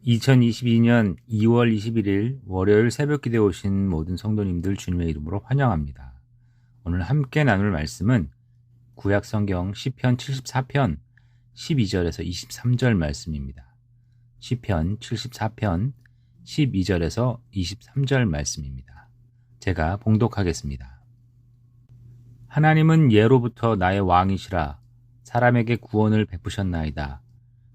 2022년 2월 21일 월요일 새벽기도에 오신 모든 성도님들 주님의 이름으로 환영합니다. 오늘 함께 나눌 말씀은 구약성경 시편 74편 12절에서 23절 말씀입니다. 시편 74편 12절에서 23절 말씀입니다. 제가 봉독하겠습니다. 하나님은 예로부터 나의 왕이시라. 사람에게 구원을 베푸셨나이다.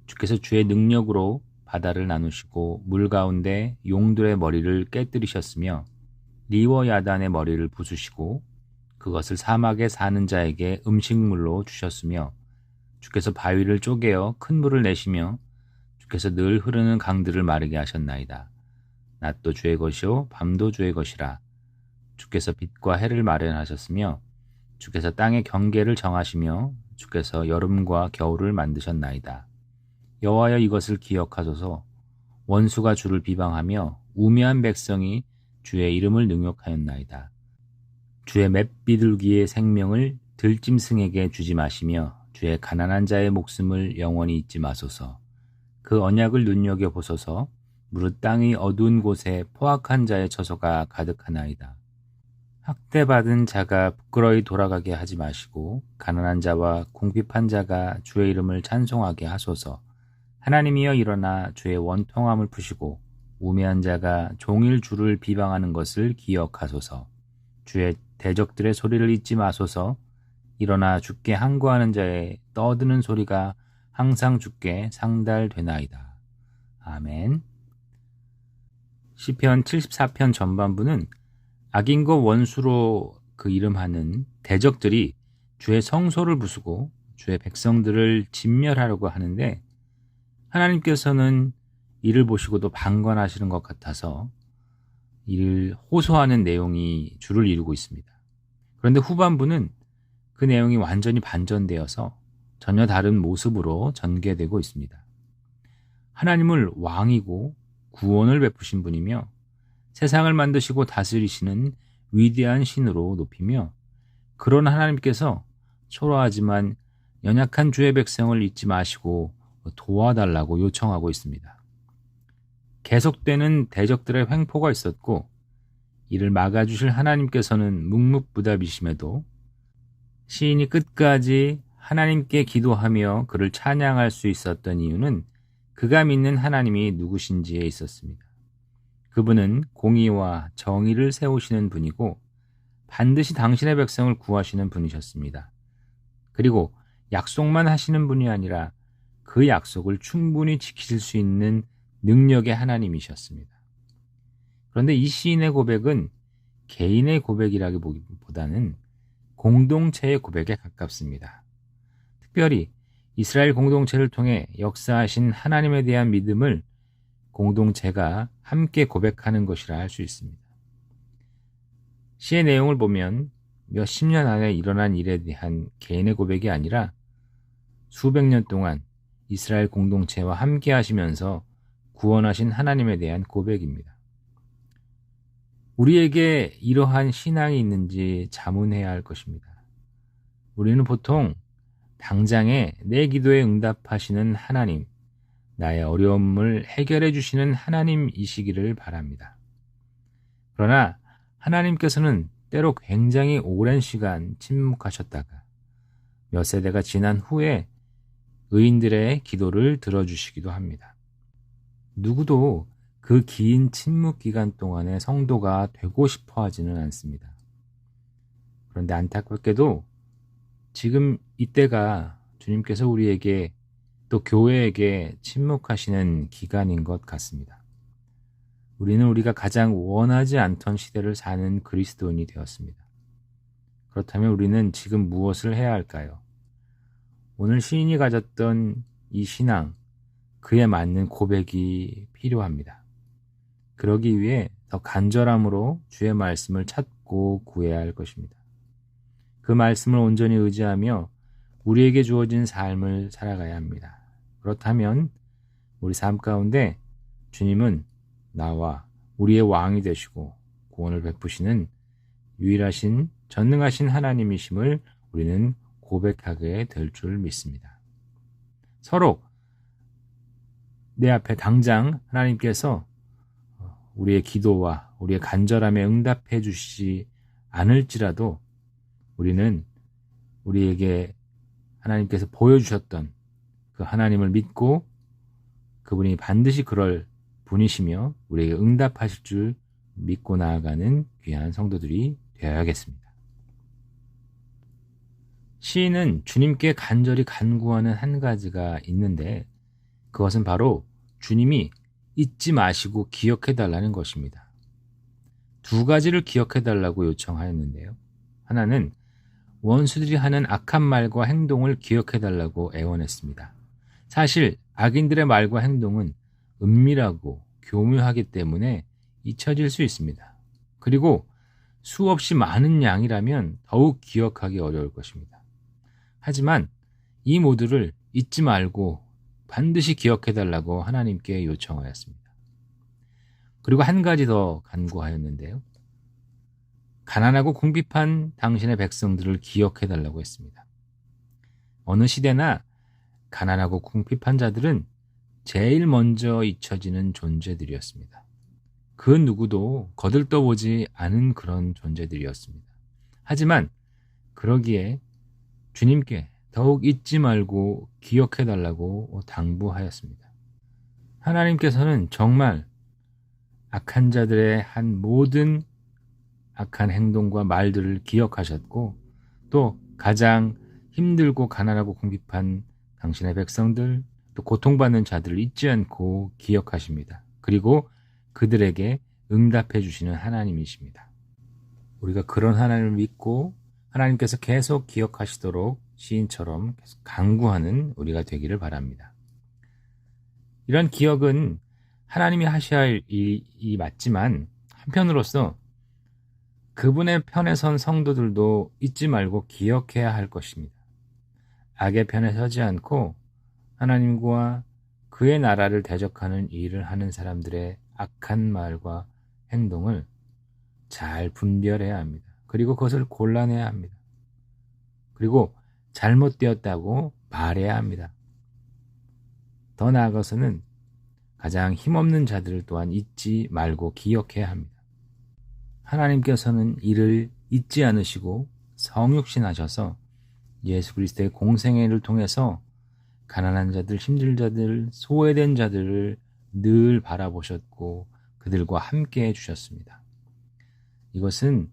주께서 주의 능력으로 바다를 나누시고 물 가운데 용들의 머리를 깨뜨리셨으며 리워야단의 머리를 부수시고 그것을 사막에 사는 자에게 음식물로 주셨으며 주께서 바위를 쪼개어 큰 물을 내시며 주께서 늘 흐르는 강들을 마르게 하셨나이다. 낮도 주의 것이요 밤도 주의 것이라. 주께서 빛과 해를 마련하셨으며 주께서 땅의 경계를 정하시며 주께서 여름과 겨울을 만드셨나이다. 여호와여 이것을 기억하소서. 원수가 주를 비방하며 우매한 백성이 주의 이름을 능욕하였나이다. 주의 맷비둘기의 생명을 들짐승에게 주지 마시며 주의 가난한 자의 목숨을 영원히 잊지 마소서. 그 언약을 눈여겨보소서. 무릇 땅의 어두운 곳에 포악한 자의 처소가 가득하나이다. 학대받은 자가 부끄러이 돌아가게 하지 마시고 가난한 자와 궁핍한 자가 주의 이름을 찬송하게 하소서. 하나님이여 일어나 주의 원통함을 푸시고 우매한 자가 종일 주를 비방하는 것을 기억하소서. 주의 대적들의 소리를 잊지 마소서. 일어나 주께 항거하는 자의 떠드는 소리가 항상 주께 상달되나이다. 아멘. 시편 74편 전반부는 악인과 원수로 그 이름하는 대적들이 주의 성소를 부수고 주의 백성들을 진멸하려고 하는데 하나님께서는 이를 보시고도 방관하시는 것 같아서 이를 호소하는 내용이 주를 이루고 있습니다. 그런데 후반부는 그 내용이 완전히 반전되어서 전혀 다른 모습으로 전개되고 있습니다. 하나님을 왕이고 구원을 베푸신 분이며 세상을 만드시고 다스리시는 위대한 신으로 높이며 그런 하나님께서 초라하지만 연약한 주의 백성을 잊지 마시고 도와달라고 요청하고 있습니다. 계속되는 대적들의 횡포가 있었고 이를 막아주실 하나님께서는 묵묵부답이심에도 시인이 끝까지 하나님께 기도하며 그를 찬양할 수 있었던 이유는 그가 믿는 하나님이 누구신지에 있었습니다. 그분은 공의와 정의를 세우시는 분이고 반드시 당신의 백성을 구하시는 분이셨습니다. 그리고 약속만 하시는 분이 아니라 그 약속을 충분히 지키실 수 있는 능력의 하나님이셨습니다. 그런데 이 시인의 고백은 개인의 고백이라기보다는 공동체의 고백에 가깝습니다. 특별히 이스라엘 공동체를 통해 역사하신 하나님에 대한 믿음을 공동체가 함께 고백하는 것이라 할 수 있습니다. 시의 내용을 보면 몇십 년 안에 일어난 일에 대한 개인의 고백이 아니라 수백 년 동안 이스라엘 공동체와 함께 하시면서 구원하신 하나님에 대한 고백입니다. 우리에게 이러한 신앙이 있는지 자문해야 할 것입니다. 우리는 보통 당장에 내 기도에 응답하시는 하나님, 나의 어려움을 해결해 주시는 하나님이시기를 바랍니다. 그러나 하나님께서는 때로 굉장히 오랜 시간 침묵하셨다가 몇 세대가 지난 후에 의인들의 기도를 들어주시기도 합니다. 누구도 그 긴 침묵 기간 동안에 성도가 되고 싶어 하지는 않습니다. 그런데 안타깝게도 지금 이때가 주님께서 우리에게 또 교회에게 침묵하시는 기간인 것 같습니다. 우리는 우리가 가장 원하지 않던 시대를 사는 그리스도인이 되었습니다. 그렇다면 우리는 지금 무엇을 해야 할까요? 오늘 시인이 가졌던 이 신앙, 그에 맞는 고백이 필요합니다. 그러기 위해 더 간절함으로 주의 말씀을 찾고 구해야 할 것입니다. 그 말씀을 온전히 의지하며 우리에게 주어진 삶을 살아가야 합니다. 그렇다면 우리 삶 가운데 주님은 나와 우리의 왕이 되시고 구원을 베푸시는 유일하신 전능하신 하나님이심을 우리는 고백합니다. 5 0 0 하게 될 줄 믿습니다. 서로 내 앞에 당장 하나님께서 우리의 기도와 우리의 간절함에 응답해 주시지 않을지라도 우리는 우리에게 하나님께서 보여주셨던 그 하나님을 믿고 그분이 반드시 그럴 분이시며 우리에게 응답하실 줄 믿고 나아가는 귀한 성도들이 되어야겠습니다. 시인은 주님께 간절히 간구하는 한 가지가 있는데 그것은 바로 주님이 잊지 마시고 기억해 달라는 것입니다. 두 가지를 기억해 달라고 요청하였는데요. 하나는 원수들이 하는 악한 말과 행동을 기억해 달라고 애원했습니다. 사실 악인들의 말과 행동은 은밀하고 교묘하기 때문에 잊혀질 수 있습니다. 그리고 수없이 많은 양이라면 더욱 기억하기 어려울 것입니다. 하지만 이 모두를 잊지 말고 반드시 기억해 달라고 하나님께 요청하였습니다. 그리고 한 가지 더 간구하였는데요. 가난하고 궁핍한 당신의 백성들을 기억해 달라고 했습니다. 어느 시대나 가난하고 궁핍한 자들은 제일 먼저 잊혀지는 존재들이었습니다. 그 누구도 거들떠보지 않은 그런 존재들이었습니다. 하지만 그러기에 주님께 더욱 잊지 말고 기억해 달라고 당부하였습니다. 하나님께서는 정말 악한 자들의 한 모든 악한 행동과 말들을 기억하셨고 또 가장 힘들고 가난하고 궁핍한 당신의 백성들 또 고통받는 자들을 잊지 않고 기억하십니다. 그리고 그들에게 응답해 주시는 하나님이십니다. 우리가 그런 하나님을 믿고 하나님께서 계속 기억하시도록 시인처럼 계속 간구하는 우리가 되기를 바랍니다. 이런 기억은 하나님이 하셔야 할 일이 맞지만 한편으로서 그분의 편에 선 성도들도 잊지 말고 기억해야 할 것입니다. 악의 편에 서지 않고 하나님과 그의 나라를 대적하는 일을 하는 사람들의 악한 말과 행동을 잘 분별해야 합니다. 그리고 그것을 골라내야 합니다. 그리고 잘못되었다고 말해야 합니다. 더 나아가서는 가장 힘없는 자들을 또한 잊지 말고 기억해야 합니다. 하나님께서는 이를 잊지 않으시고 성육신하셔서 예수 그리스도의 공생애를 통해서 가난한 자들, 힘든 자들, 소외된 자들을 늘 바라보셨고 그들과 함께 해주셨습니다. 이것은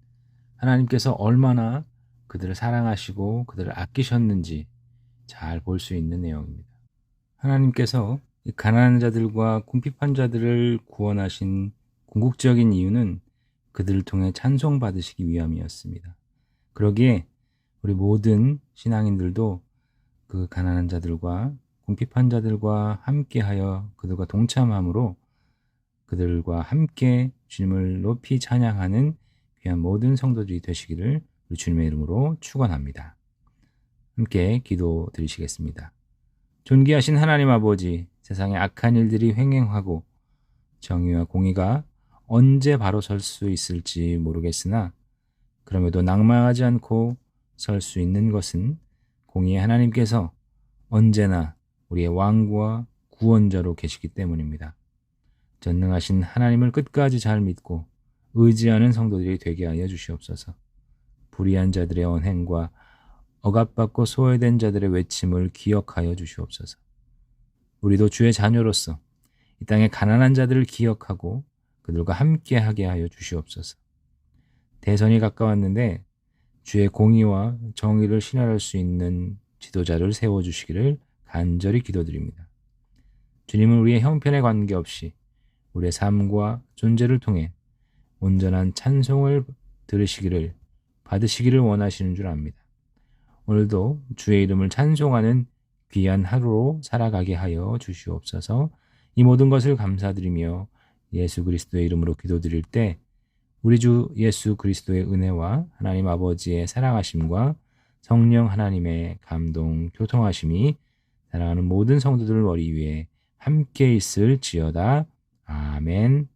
하나님께서 얼마나 그들을 사랑하시고 그들을 아끼셨는지 잘 볼 수 있는 내용입니다. 하나님께서 가난한 자들과 궁핍한 자들을 구원하신 궁극적인 이유는 그들을 통해 찬송받으시기 위함이었습니다. 그러기에 우리 모든 신앙인들도 그 가난한 자들과 궁핍한 자들과 함께하여 그들과 동참함으로 그들과 함께 주님을 높이 찬양하는 귀한 모든 성도들이 되시기를 우리 주님의 이름으로 축원합니다. 함께 기도 드리시겠습니다. 존귀하신 하나님 아버지, 세상에 악한 일들이 횡행하고 정의와 공의가 언제 바로 설 수 있을지 모르겠으나 그럼에도 낭망하지 않고 설 수 있는 것은 공의의 하나님께서 언제나 우리의 왕과 구원자로 계시기 때문입니다. 전능하신 하나님을 끝까지 잘 믿고 의지하는 성도들이 되게 하여 주시옵소서. 불의한 자들의 언행과 억압받고 소외된 자들의 외침을 기억하여 주시옵소서. 우리도 주의 자녀로서 이 땅의 가난한 자들을 기억하고 그들과 함께하게 하여 주시옵소서. 대선이 가까웠는데 주의 공의와 정의를 신뢰할 수 있는 지도자를 세워주시기를 간절히 기도드립니다. 주님은 우리의 형편에 관계없이 우리의 삶과 존재를 통해 온전한 찬송을 들으시기를 받으시기를 원하시는 줄 압니다. 오늘도 주의 이름을 찬송하는 귀한 하루로 살아가게 하여 주시옵소서. 이 모든 것을 감사드리며 예수 그리스도의 이름으로 기도드릴 때 우리 주 예수 그리스도의 은혜와 하나님 아버지의 사랑하심과 성령 하나님의 감동 교통하심이 사랑하는 모든 성도들 머리 위에 함께 있을지어다. 아멘.